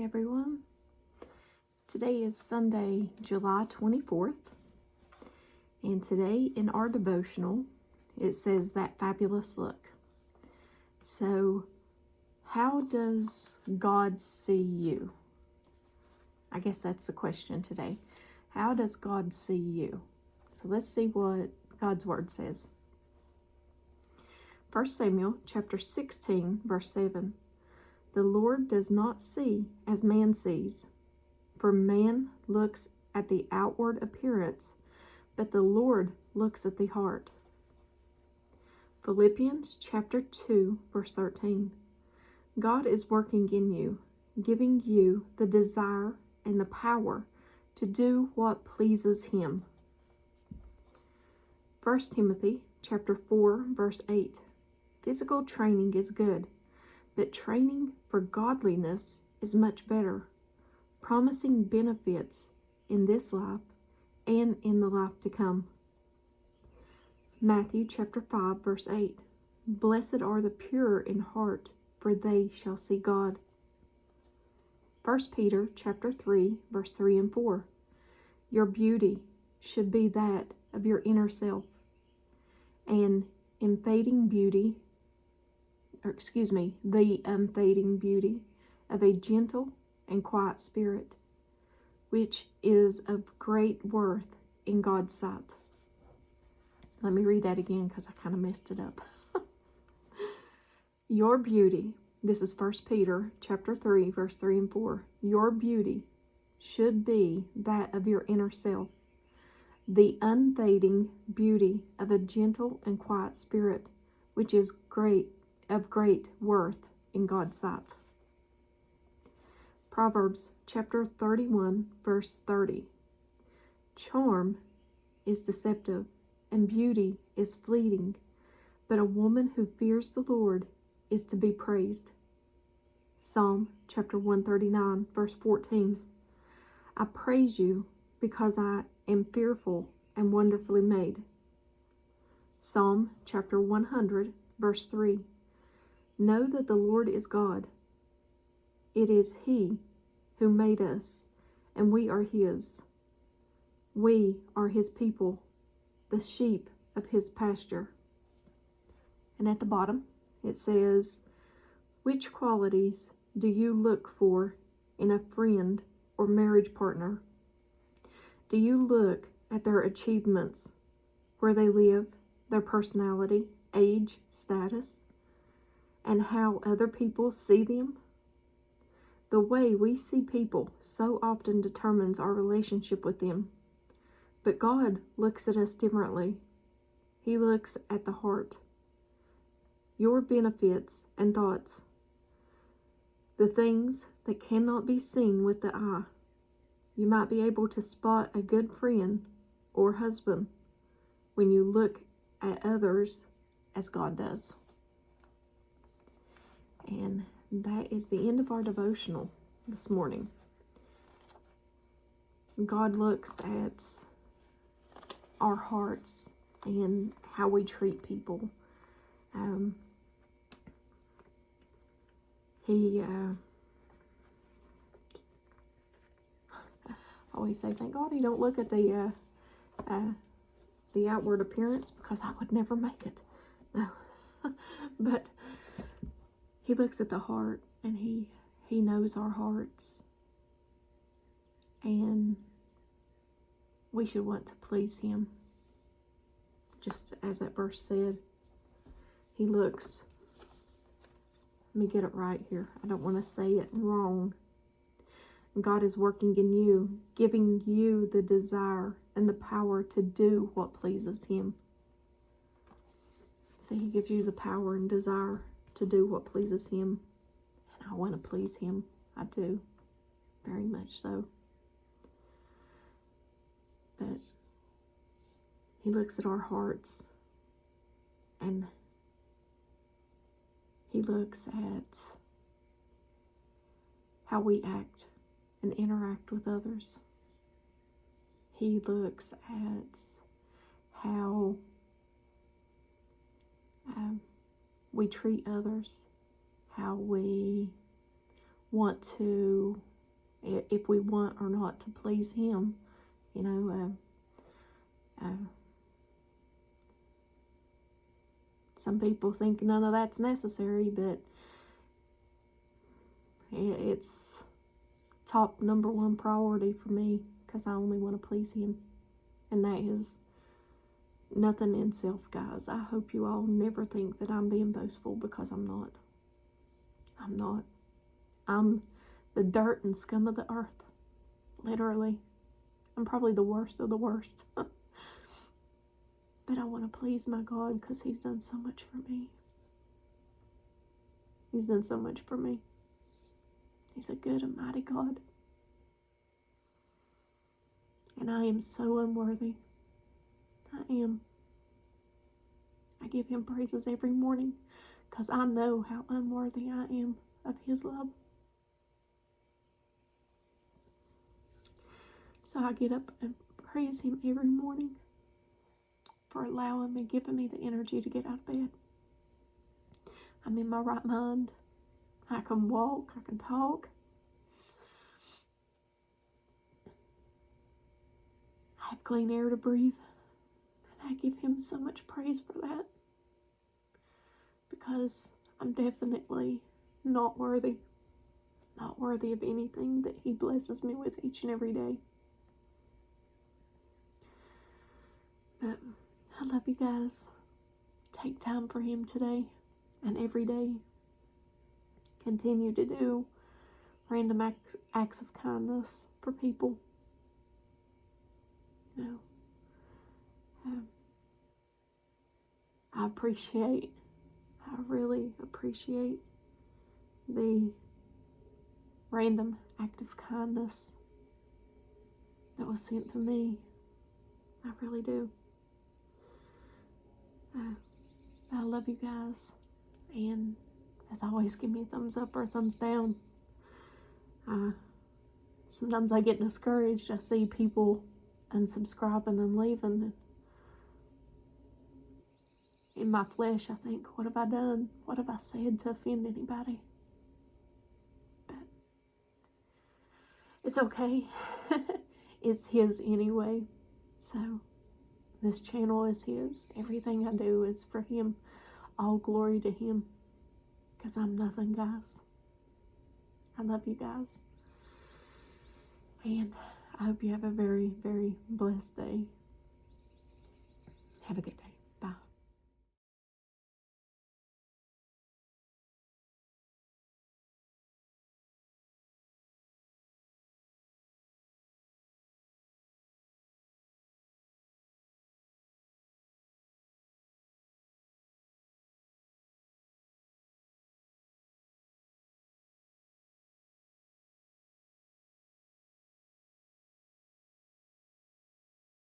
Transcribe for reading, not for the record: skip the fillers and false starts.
morning, everyone. Today is Sunday, July 24th, and today in our devotional, it says that fabulous look. So, how does God see you? I guess that's the question today. How does God see you? So let's see what God's Word says. 1 Samuel chapter 16, verse 7. The Lord does not see as man sees, for man looks at the outward appearance, but the Lord looks at the heart. Philippians chapter 2, verse 13. God is working in you, giving you the desire and the power to do what pleases Him. 1 Timothy chapter 4, verse 8. Physical training is good, but training for godliness is much better, promising benefits in this life and in the life to come. Matthew chapter 5, verse 8. Blessed are the pure in heart, for they shall see God. 1 Peter chapter 3, verse 3 and 4. Your beauty should be that of your inner self, and the unfading beauty of a gentle and quiet spirit, which is of great worth in God's sight. Let me read that again because I kind of messed it up. Your beauty, this is 1 Peter chapter 3, verse 3 and 4. Your beauty should be that of your inner self, the unfading beauty of a gentle and quiet spirit, which is of great worth in God's sight. Proverbs chapter 31, verse 30. Charm is deceptive, and beauty is fleeting, but a woman who fears the Lord is to be praised. Psalm chapter 139, verse 14. I praise you because I am fearful and wonderfully made. Psalm chapter 100, verse 3. Know that the Lord is God. It is He who made us, and we are His. We are His people, the sheep of His pasture. And at the bottom, it says, which qualities do you look for in a friend or marriage partner? Do you look at their achievements, where they live, their personality, age, status, and how other people see them? The way we see people so often determines our relationship with them. But God looks at us differently. He looks at the heart. Your benefits and thoughts, the things that cannot be seen with the eye. You might be able to spot a good friend or husband when you look at others as God does. And that is the end of our devotional this morning. God looks at our hearts and how we treat people. I always say, thank God He don't look at the outward appearance, because I would never make it. No. But He looks at the heart, and He knows our hearts. And we should want to please Him. Just as that verse said, He looks. Let me get it right here. I don't want to say it wrong. God is working in you, giving you the desire and the power to do what pleases Him. So He gives you the power and desire to do what pleases Him. And I want to please Him. I do. Very much so. But He looks at our hearts, and He looks at how we act and interact with others. He looks at how we treat others, how we want to if we want or not to please Him. You know, some people think none of that's necessary, but it's top number one priority for me, because I only want to please Him. And that is nothing in self, guys. I hope you all never think that I'm being boastful, because I'm not. I'm not. I'm the dirt and scum of the earth. Literally. I'm probably the worst of the worst. But I want to please my God, because He's done so much for me. He's done so much for me. He's a good and mighty God. And I am so unworthy. I am. I give Him praises every morning, because I know how unworthy I am of His love. So I get up and praise Him every morning for allowing me, giving me the energy to get out of bed. I'm in my right mind. I can walk, I can talk. I have clean air to breathe. And I give Him so much praise for that, because I'm definitely not worthy of anything that He blesses me with each and every day. But I love you guys. Take time for Him today and every day. Continue to do random acts of kindness for people. You know, I really appreciate the random act of kindness that was sent to me. I really do. I love you guys, and as always, give me a thumbs up or a thumbs down. Sometimes I get discouraged. I see people unsubscribing and leaving. In my flesh, I think, what have I done? What have I said to offend anybody? But it's okay. It's His anyway. So this channel is His. Everything I do is for Him. All glory to Him. Because I'm nothing, guys. I love you guys. And I hope you have a very, very blessed day. Have a good day.